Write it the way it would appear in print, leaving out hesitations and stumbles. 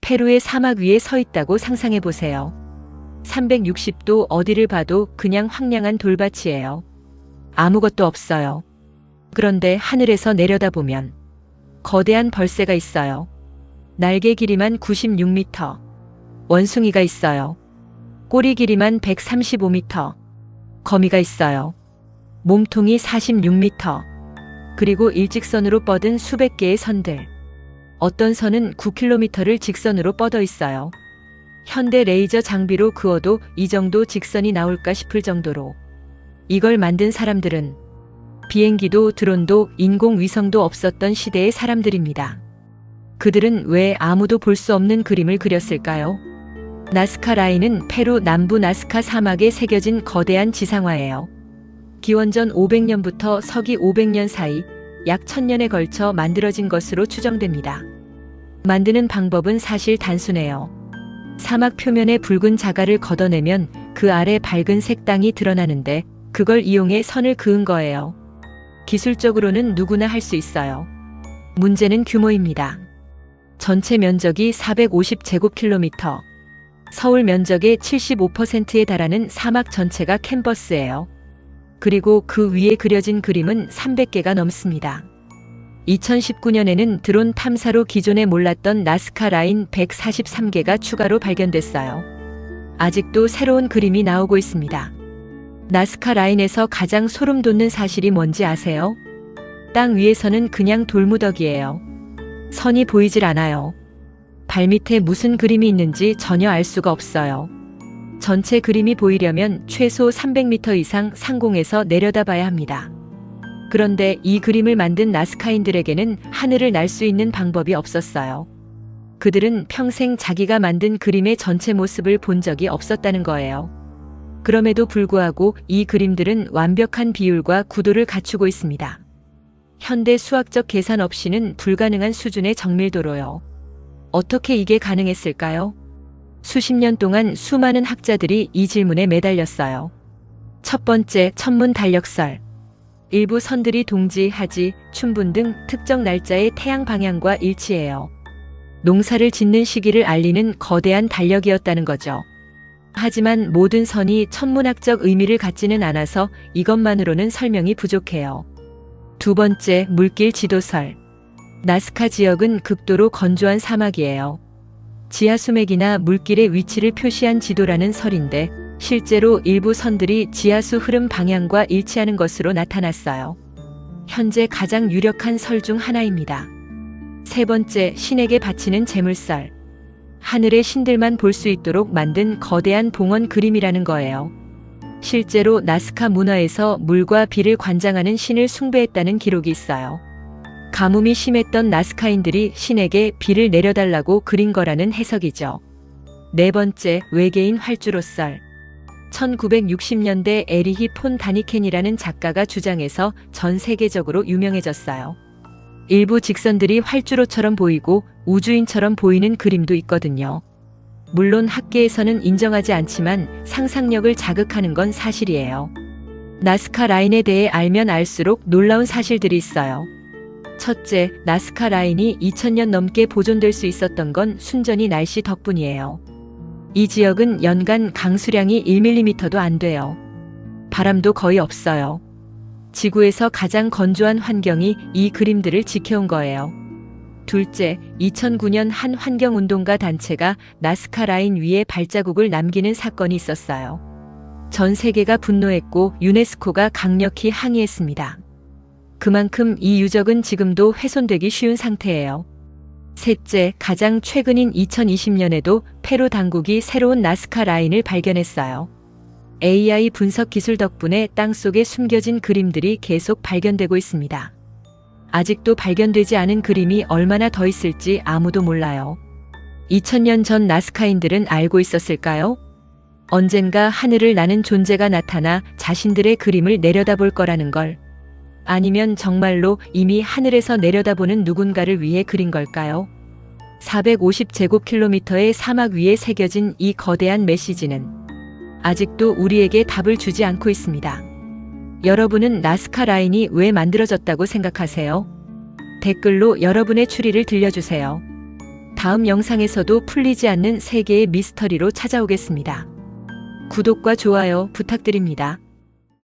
페루의 사막 위에 서 있다고 상상해 보세요. 360도 어디를 봐도 그냥 황량한 돌밭이에요. 아무것도 없어요. 그런데 하늘에서 내려다보면 거대한 벌새가 있어요. 날개 길이만 96m. 원숭이가 있어요. 꼬리 길이만 135m. 거미가 있어요. 몸통이 46m. 그리고 일직선으로 뻗은 수백 개의 선들. 어떤 선은 9km를 직선으로 뻗어 있어요. 현대 레이저 장비로 그어도 이 정도 직선이 나올까 싶을 정도로. 이걸 만든 사람들은 비행기도 드론도 인공위성도 없었던 시대의 사람들입니다. 그들은 왜 아무도 볼 수 없는 그림을 그렸을까요? 나스카 라인은 페루 남부 나스카 사막에 새겨진 거대한 지상화예요. 기원전 500년부터 서기 500년 사이 약 1000년에 걸쳐 만들어진 것으로 추정됩니다. 만드는 방법은 사실 단순해요. 사막 표면에 붉은 자갈을 걷어내면 그 아래 밝은 색당이 드러나는데 그걸 이용해 선을 그은 거예요. 기술적으로는 누구나 할 수 있어요. 문제는 규모입니다. 전체 면적이 450제곱킬로미터, 서울 면적의 75%에 달하는 사막 전체가 캔버스예요. 그리고 그 위에 그려진 그림은 300개가 넘습니다. 2019년에는 드론 탐사로 기존에 몰랐던 나스카 라인 143개가 추가로 발견됐어요. 아직도 새로운 그림이 나오고 있습니다. 나스카 라인에서 가장 소름 돋는 사실이 뭔지 아세요? 땅 위에서는 그냥 돌무더기예요. 선이 보이질 않아요. 발밑에 무슨 그림이 있는지 전혀 알 수가 없어요. 전체 그림이 보이려면 최소 300m 이상 상공에서 내려다봐야 합니다. 그런데 이 그림을 만든 나스카인들에게는 하늘을 날 수 있는 방법이 없었어요. 그들은 평생 자기가 만든 그림의 전체 모습을 본 적이 없었다는 거예요. 그럼에도 불구하고 이 그림들은 완벽한 비율과 구도를 갖추고 있습니다. 현대 수학적 계산 없이는 불가능한 수준의 정밀도로요. 어떻게 이게 가능했을까요? 수십 년 동안 수많은 학자들이 이 질문에 매달렸어요. 첫 번째, 천문 달력설. 일부 선들이 동지, 하지, 춘분 등 특정 날짜의 태양 방향과 일치해요. 농사를 짓는 시기를 알리는 거대한 달력이었다는 거죠. 하지만 모든 선이 천문학적 의미를 갖지는 않아서 이것만으로는 설명이 부족해요. 두 번째, 물길 지도설. 나스카 지역은 극도로 건조한 사막이에요. 지하수맥이나 물길의 위치를 표시한 지도라는 설인데 실제로 일부 선들이 지하수 흐름 방향과 일치하는 것으로 나타났어요. 현재 가장 유력한 설 중 하나입니다. 세 번째, 신에게 바치는 제물설. 하늘의 신들만 볼 수 있도록 만든 거대한 봉헌 그림이라는 거예요. 실제로 나스카 문화에서 물과 비를 관장하는 신을 숭배했다는 기록이 있어요. 가뭄이 심했던 나스카인들이 신에게 비를 내려달라고 그린 거라는 해석이죠. 네 번째, 외계인 활주로설. 1960년대 에리히 폰 다니켄이라는 작가가 주장해서 전 세계적으로 유명해졌어요. 일부 직선들이 활주로처럼 보이고 우주인처럼 보이는 그림도 있거든요. 물론 학계에서는 인정하지 않지만 상상력을 자극하는 건 사실이에요. 나스카 라인에 대해 알면 알수록 놀라운 사실들이 있어요. 첫째, 나스카 라인이 2000년 넘게 보존될 수 있었던 건 순전히 날씨 덕분이에요. 이 지역은 연간 강수량이 1mm도 안 돼요. 바람도 거의 없어요. 지구에서 가장 건조한 환경이 이 그림들을 지켜온 거예요. 둘째, 2009년 한 환경운동가 단체가 나스카 라인 위에 발자국을 남기는 사건이 있었어요. 전 세계가 분노했고 유네스코가 강력히 항의했습니다. 그만큼 이 유적은 지금도 훼손되기 쉬운 상태예요. 셋째, 가장 최근인 2020년에도 페루 당국이 새로운 나스카 라인을 발견했어요. AI 분석 기술 덕분에 땅속에 숨겨진 그림들이 계속 발견되고 있습니다. 아직도 발견되지 않은 그림이 얼마나 더 있을지 아무도 몰라요. 2000년 전 나스카인들은 알고 있었을까요? 언젠가 하늘을 나는 존재가 나타나 자신들의 그림을 내려다볼 거라는 걸. 아니면 정말로 이미 하늘에서 내려다보는 누군가를 위해 그린 걸까요? 450제곱킬로미터의 사막 위에 새겨진 이 거대한 메시지는 아직도 우리에게 답을 주지 않고 있습니다. 여러분은 나스카 라인이 왜 만들어졌다고 생각하세요? 댓글로 여러분의 추리를 들려주세요. 다음 영상에서도 풀리지 않는 세계의 미스터리로 찾아오겠습니다. 구독과 좋아요 부탁드립니다.